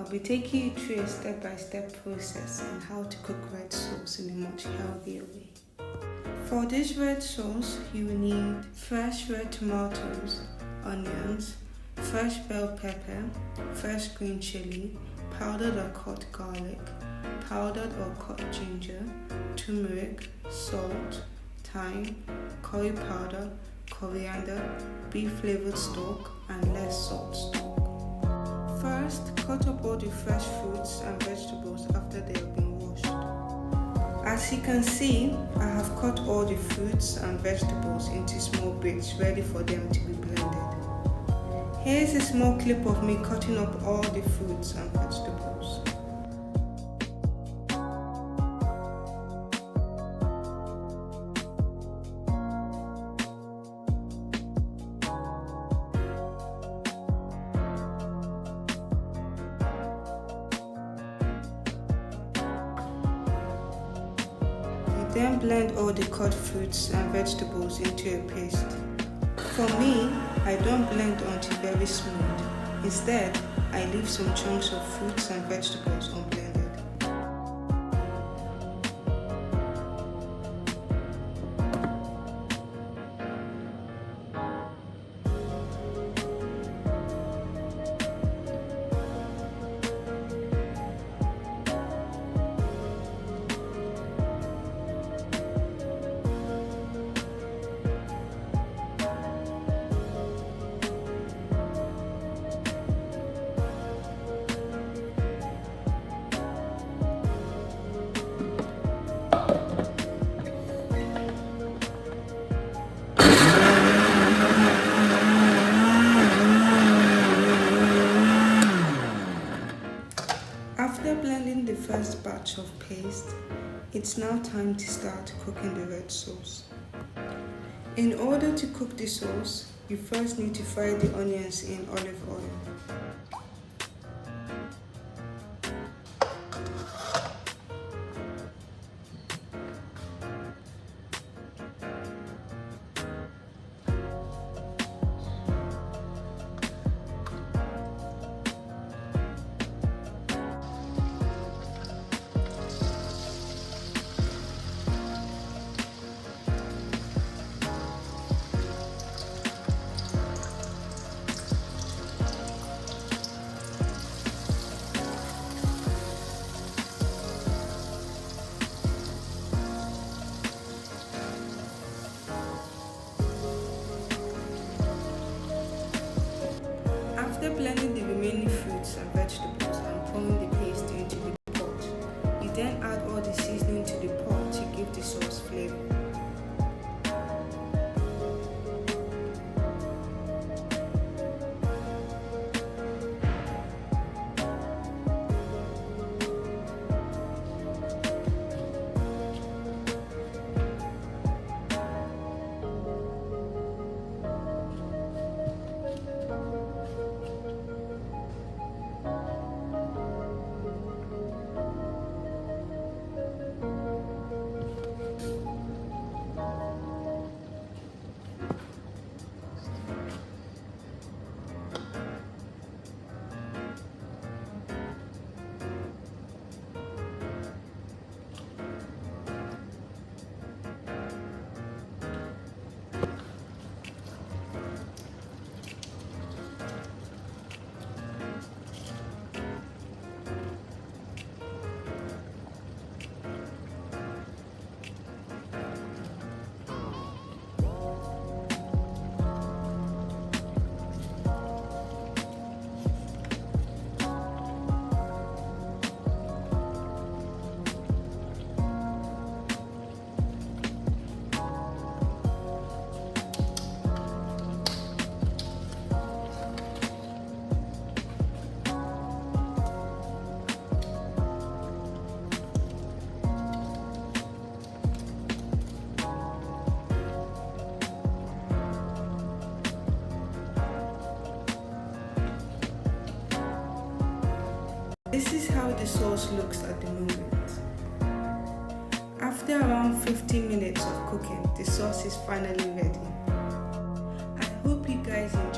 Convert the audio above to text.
I'll be taking you through a step-by-step process on how to cook red sauce in a much healthier way. For this red sauce, you will need fresh red tomatoes, onions, fresh bell pepper, fresh green chili, powdered or cut garlic, powdered or cut ginger, turmeric, salt, thyme, curry powder, coriander, beef flavored stock, and less salt stock. First, cut up all the fresh fruits and vegetables after they have been washed. As you can see, I have cut all the fruits and vegetables into small bits ready for them to be blended. Here is a small clip of me cutting up all the fruits and vegetables. Then blend all the cut fruits and vegetables into a paste. For me, I don't blend until very smooth. Instead, I leave some chunks of fruits and vegetables unblended. After blending the first batch of paste, it's now time to start cooking the red sauce. In order to cook the sauce, you first need to fry the onions in olive oil. After blending the remaining fruits and vegetables and pouring the paste into the pot, you then add all the seasoning to the pot to give the sauce flavor. This is how the sauce looks at the moment. After around 15 minutes of cooking, the sauce is finally ready. I hope you guys enjoyed